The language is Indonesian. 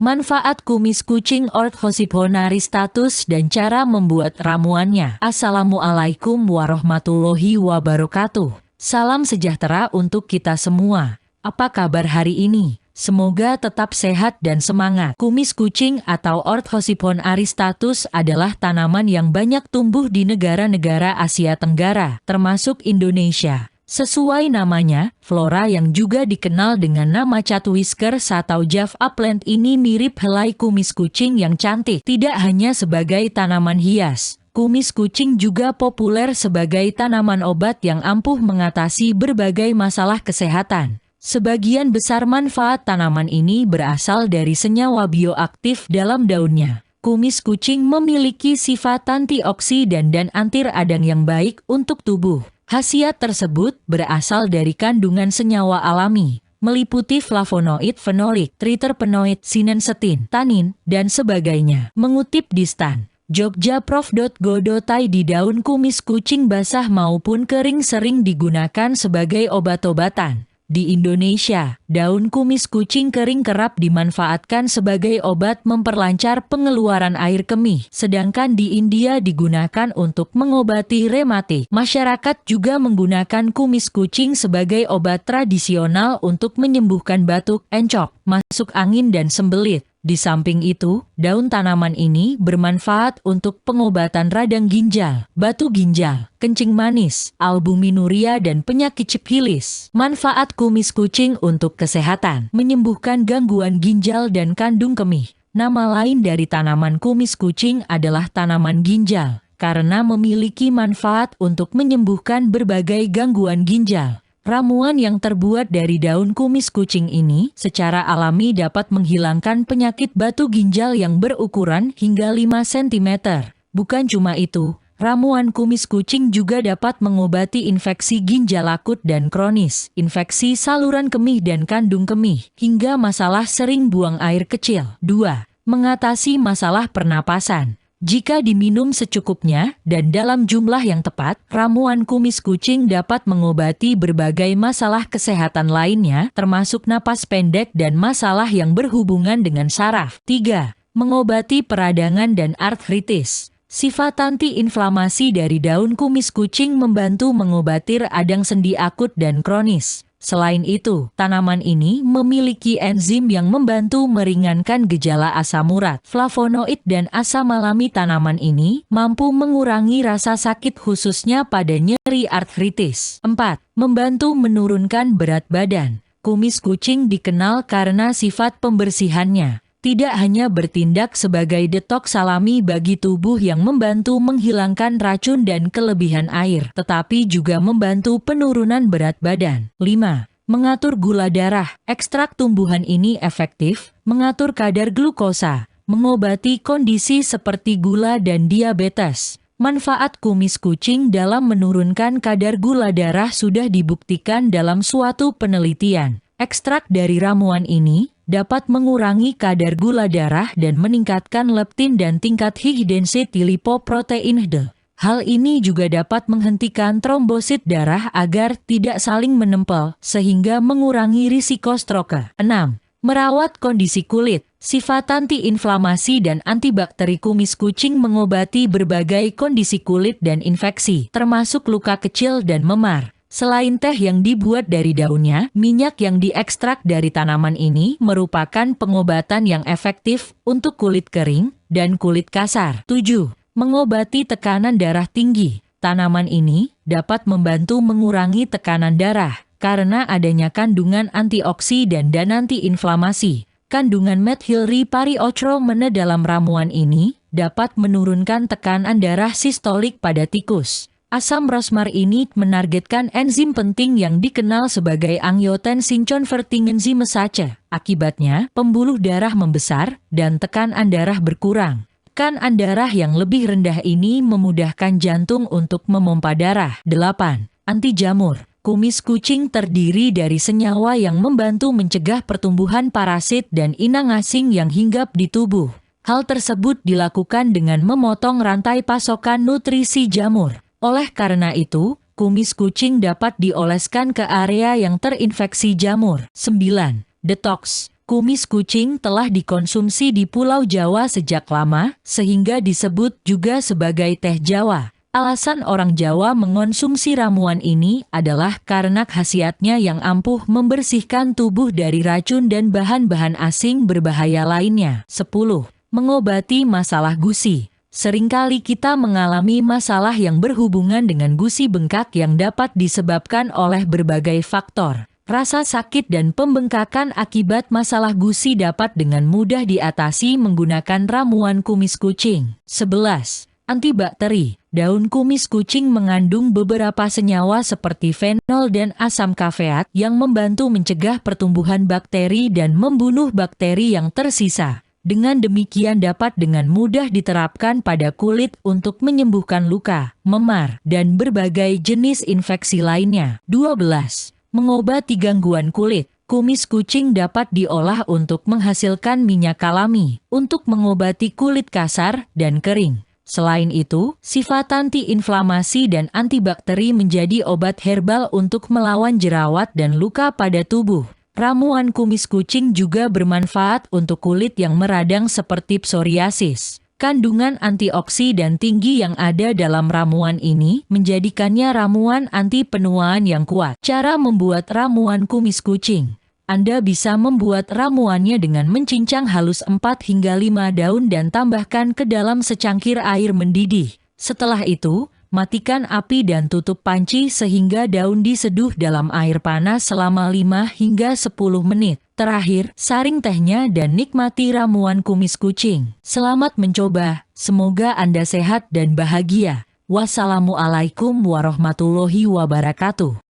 Manfaat kumis kucing Orthosipona ristatus dan cara membuat ramuannya. Assalamualaikum warahmatullahi wabarakatuh. Salam sejahtera untuk kita semua. Apa kabar hari ini? Semoga tetap sehat dan semangat. Kumis kucing atau Orthosipon aristatus adalah tanaman yang banyak tumbuh di negara-negara Asia Tenggara, termasuk Indonesia. Sesuai namanya, flora yang juga dikenal dengan nama cat whiskers atau Java plant ini mirip helai kumis kucing yang cantik. Tidak hanya sebagai tanaman hias, kumis kucing juga populer sebagai tanaman obat yang ampuh mengatasi berbagai masalah kesehatan. Sebagian besar manfaat tanaman ini berasal dari senyawa bioaktif dalam daunnya. Kumis kucing memiliki sifat antioksidan dan anti radang yang baik untuk tubuh. Khasiat tersebut berasal dari kandungan senyawa alami, meliputi flavonoid, fenolik, triterpenoid, sinensetin, tanin, dan sebagainya. Mengutip di stan jogjaprof.go.id, daun kumis kucing basah maupun kering sering digunakan sebagai obat-obatan. Di Indonesia, daun kumis kucing kering kerap dimanfaatkan sebagai obat memperlancar pengeluaran air kemih, sedangkan di India digunakan untuk mengobati rematik. Masyarakat juga menggunakan kumis kucing sebagai obat tradisional untuk menyembuhkan batuk, encok, masuk angin dan sembelit. Di samping itu, daun tanaman ini bermanfaat untuk pengobatan radang ginjal, batu ginjal, kencing manis, albuminuria dan penyakit sifilis. Manfaat kumis kucing untuk kesehatan: menyembuhkan gangguan ginjal dan kandung kemih. Nama lain dari tanaman kumis kucing adalah tanaman ginjal, karena memiliki manfaat untuk menyembuhkan berbagai gangguan ginjal. Ramuan yang terbuat dari daun kumis kucing ini secara alami dapat menghilangkan penyakit batu ginjal yang berukuran hingga 5 cm. Bukan cuma itu, ramuan kumis kucing juga dapat mengobati infeksi ginjal akut dan kronis, infeksi saluran kemih dan kandung kemih, hingga masalah sering buang air kecil. 2. Mengatasi masalah pernapasan. Jika diminum secukupnya dan dalam jumlah yang tepat, ramuan kumis kucing dapat mengobati berbagai masalah kesehatan lainnya, termasuk napas pendek dan masalah yang berhubungan dengan saraf. 3. Mengobati peradangan dan artritis. Sifat antiinflamasi dari daun kumis kucing membantu mengobati radang sendi akut dan kronis. Selain itu, tanaman ini memiliki enzim yang membantu meringankan gejala asam urat. Flavonoid dan asam alami tanaman ini mampu mengurangi rasa sakit khususnya pada nyeri artritis. 4. Membantu menurunkan berat badan. Kumis kucing dikenal karena sifat pembersihannya. Tidak hanya bertindak sebagai detoks alami bagi tubuh yang membantu menghilangkan racun dan kelebihan air, tetapi juga membantu penurunan berat badan. 5. Mengatur gula darah. Ekstrak tumbuhan ini efektif mengatur kadar glukosa, mengobati kondisi seperti gula dan diabetes. Manfaat kumis kucing dalam menurunkan kadar gula darah sudah dibuktikan dalam suatu penelitian. Ekstrak dari ramuan ini dapat mengurangi kadar gula darah dan meningkatkan leptin dan tingkat high density lipoprotein D. Hal ini juga dapat menghentikan trombosit darah agar tidak saling menempel, sehingga mengurangi risiko stroke. 6. Merawat kondisi kulit. Sifat antiinflamasi dan antibakteri kumis kucing mengobati berbagai kondisi kulit dan infeksi, termasuk luka kecil dan memar. Selain teh yang dibuat dari daunnya, minyak yang diekstrak dari tanaman ini merupakan pengobatan yang efektif untuk kulit kering dan kulit kasar. 7. Mengobati tekanan darah tinggi. Tanaman ini dapat membantu mengurangi tekanan darah karena adanya kandungan antioksidan dan antiinflamasi. Kandungan methylripariochromene dalam ramuan ini dapat menurunkan tekanan darah sistolik pada tikus. Asam rosmar ini menargetkan enzim penting yang dikenal sebagai angiotensin converting enzymase. Akibatnya, pembuluh darah membesar dan tekanan darah berkurang. Tekanan darah yang lebih rendah ini memudahkan jantung untuk memompa darah. 8. Anti jamur. Kumis kucing terdiri dari senyawa yang membantu mencegah pertumbuhan parasit dan inang asing yang hinggap di tubuh. Hal tersebut dilakukan dengan memotong rantai pasokan nutrisi jamur. Oleh karena itu, kumis kucing dapat dioleskan ke area yang terinfeksi jamur. 9. Detox. Kumis kucing telah dikonsumsi di Pulau Jawa sejak lama, sehingga disebut juga sebagai teh Jawa. Alasan orang Jawa mengonsumsi ramuan ini adalah karena khasiatnya yang ampuh membersihkan tubuh dari racun dan bahan-bahan asing berbahaya lainnya. 10. Mengobati masalah gusi. Seringkali kita mengalami masalah yang berhubungan dengan gusi bengkak yang dapat disebabkan oleh berbagai faktor. Rasa sakit dan pembengkakan akibat masalah gusi dapat dengan mudah diatasi menggunakan ramuan kumis kucing. 11. Antibakteri. Daun kumis kucing mengandung beberapa senyawa seperti fenol dan asam kafeat yang membantu mencegah pertumbuhan bakteri dan membunuh bakteri yang tersisa. Dengan demikian dapat dengan mudah diterapkan pada kulit untuk menyembuhkan luka, memar, dan berbagai jenis infeksi lainnya. 12. Mengobati gangguan kulit. Kumis kucing dapat diolah untuk menghasilkan minyak alami, untuk mengobati kulit kasar dan kering. Selain itu, sifat anti-inflamasi dan antibakteri menjadi obat herbal untuk melawan jerawat dan luka pada tubuh. Ramuan kumis kucing juga bermanfaat untuk kulit yang meradang seperti psoriasis. Kandungan antioksidan tinggi yang ada dalam ramuan ini menjadikannya ramuan anti penuaan yang kuat. Cara membuat ramuan kumis kucing. Anda bisa membuat ramuannya dengan mencincang halus 4 hingga 5 daun dan tambahkan ke dalam secangkir air mendidih. Setelah itu, matikan api dan tutup panci sehingga daun diseduh dalam air panas selama 5 hingga 10 menit. Terakhir, saring tehnya dan nikmati ramuan kumis kucing. Selamat mencoba, semoga Anda sehat dan bahagia. Wassalamualaikum warahmatullahi wabarakatuh.